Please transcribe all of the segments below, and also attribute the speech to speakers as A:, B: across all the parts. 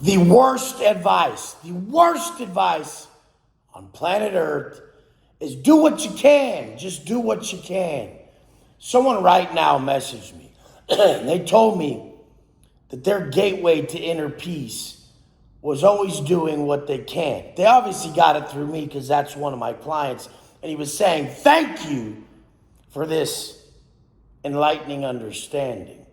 A: The worst advice on planet Earth is do what you can. Just do what you can. Someone right now messaged me and they told me that their gateway to inner peace was always doing what they can. They obviously got it through me because that's one of my clients. And he was saying, thank you for this enlightening understanding.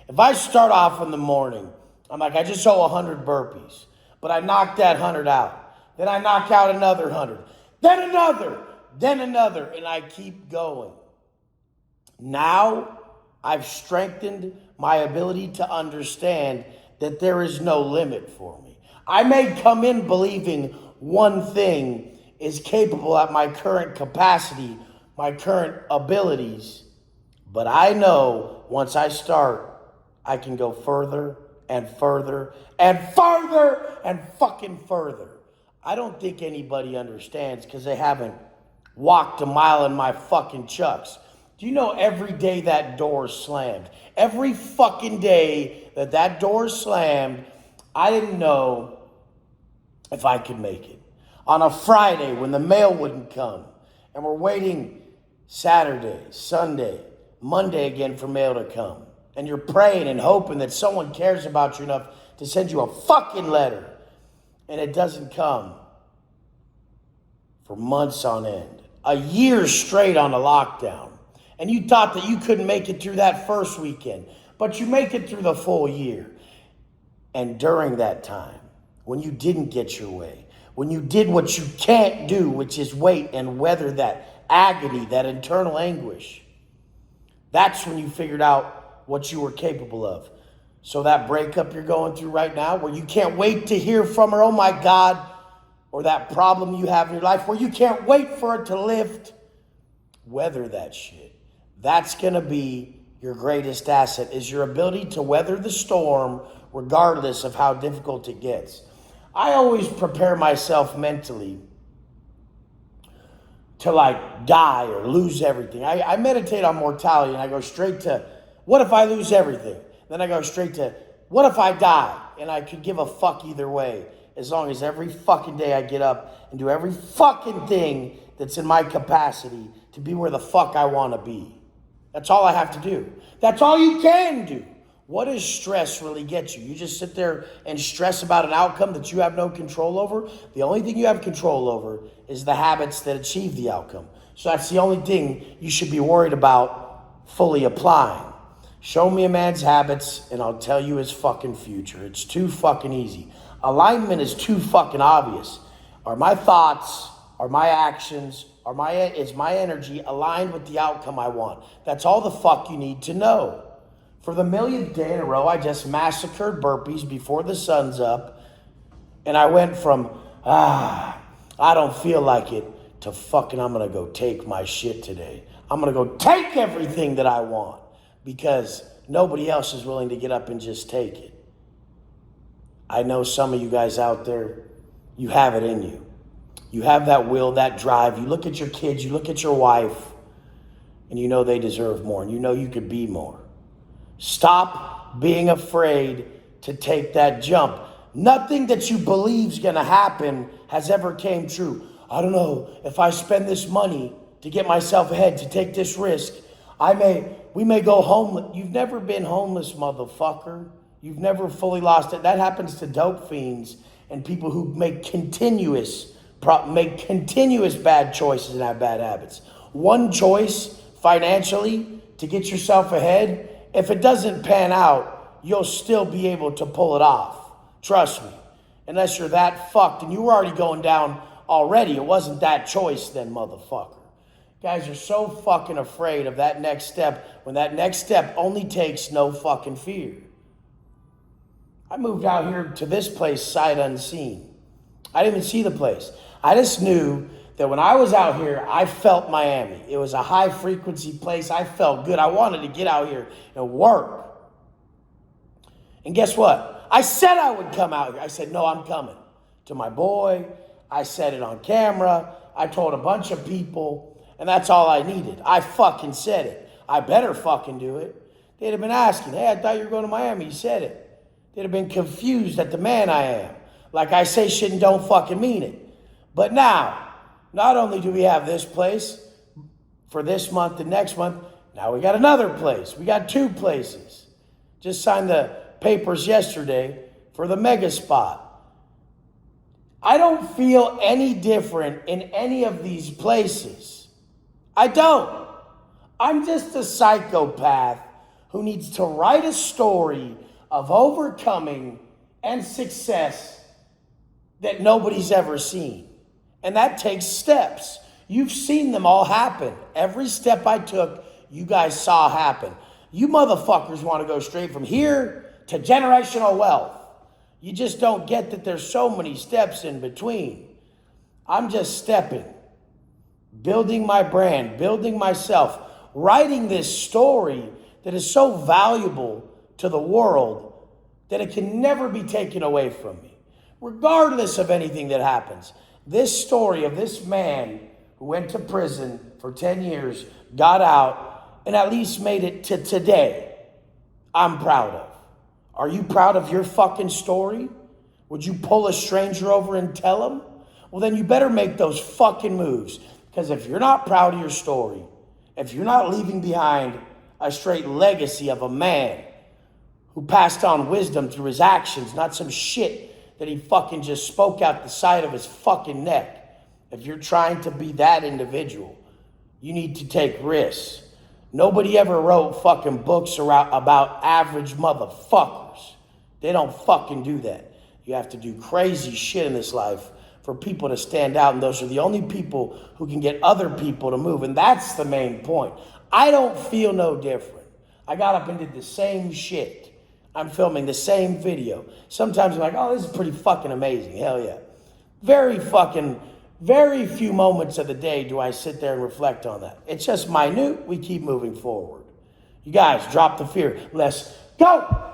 A: If I start off in the morning, I'm like, I just owe 100 burpees, but I knocked that 100 out. Then I knock out another 100, then another, and I keep going. Now I've strengthened my ability to understand that there is no limit for me. I may come in believing one thing is capable at my current capacity, my current abilities, but I know once I start, I can go further and further and further and fucking further. I don't think anybody understands because they haven't walked a mile in my fucking chucks. Do you know every day that door slammed? Every fucking day that door slammed, I didn't know if I could make it. On a Friday when the mail wouldn't come and we're waiting Saturday, Sunday, Monday again for mail to come. And you're praying and hoping that someone cares about you enough to send you a fucking letter. And it doesn't come for months on end. A year straight on a lockdown. And you thought that you couldn't make it through that first weekend. But you make it through the full year. And during that time, when you didn't get your way, when you did what you can't do, which is wait and weather that agony, that internal anguish, that's when you figured out what you were capable of. So that breakup you're going through right now, where you can't wait to hear from her, oh my God, or that problem you have in your life where you can't wait for it to lift, weather that shit. That's gonna be your greatest asset, is your ability to weather the storm regardless of how difficult it gets. I always prepare myself mentally to like die or lose everything. I meditate on mortality and I go straight to, what if I lose everything? Then I go straight to, what if I die? And I could give a fuck either way, as long as every fucking day I get up and do every fucking thing that's in my capacity to be where the fuck I want to be. That's all I have to do. That's all you can do. What does stress really get you? You just sit there and stress about an outcome that you have no control over? The only thing you have control over is the habits that achieve the outcome. So that's the only thing you should be worried about fully applying. Show me a man's habits and I'll tell you his fucking future. It's too fucking easy. Alignment is too fucking obvious. Are my thoughts, are my actions, is my energy aligned with the outcome I want? That's all the fuck you need to know. For the millionth day in a row, I just massacred burpees before the sun's up. And I went from, I don't feel like it, to fucking, I'm going to go take my shit today. I'm going to go take everything that I want because nobody else is willing to get up and just take it. I know some of you guys out there, you have it in you. You have that will, that drive. You look at your kids, you look at your wife, and you know they deserve more, and you know you could be more. Stop being afraid to take that jump. Nothing that you believe is going to happen has ever came true. I don't know, if I spend this money to get myself ahead, to take this risk, we may go homeless. You've never been homeless, motherfucker. You've never fully lost it. That happens to dope fiends and people who make continuous bad choices and have bad habits. One choice financially to get yourself ahead, if it doesn't pan out, you'll still be able to pull it off. Trust me. Unless you're that fucked and you were already going down already. It wasn't that choice then, motherfucker. Guys are so fucking afraid of that next step when that next step only takes no fucking fear. I moved out here to this place sight unseen. I didn't even see the place. I just knew that when I was out here, I felt Miami. It was a high frequency place. I felt good. I wanted to get out here and work. And guess what? I said I would come out here. I said, no, I'm coming. To my boy, I said it on camera. I told a bunch of people, and that's all I needed. I fucking said it. I better fucking do it. They'd have been asking, hey, I thought you were going to Miami. You said it. They'd have been confused at the man I am. Like I say shit and don't fucking mean it. But now, not only do we have this place for this month and next month, now we got another place. We got 2 places. Just signed the papers yesterday for the mega spot. I don't feel any different in any of these places. I don't. I'm just a psychopath who needs to write a story of overcoming and success that nobody's ever seen. And that takes steps. You've seen them all happen. Every step I took, you guys saw happen. You motherfuckers want to go straight from here to generational wealth. You just don't get that there's so many steps in between. I'm just stepping, building my brand, building myself, writing this story that is so valuable to the world that it can never be taken away from me, regardless of anything that happens. This story of this man who went to prison for 10 years, got out, and at least made it to today, I'm proud of. Are you proud of your fucking story? Would you pull a stranger over and tell him? Well, then you better make those fucking moves. Because if you're not proud of your story, if you're not leaving behind a straight legacy of a man who passed on wisdom through his actions, not some shit that he fucking just spoke out the side of his fucking neck. If you're trying to be that individual, you need to take risks. Nobody ever wrote fucking books about average motherfuckers. They don't fucking do that. You have to do crazy shit in this life for people to stand out, and those are the only people who can get other people to move, and that's the main point. I don't feel no different. I got up and did the same shit. I'm filming the same video. Sometimes I'm like, oh, this is pretty fucking amazing. Hell yeah. Very few moments of the day do I sit there and reflect on that. It's just minute. We keep moving forward. You guys, drop the fear. Let's go.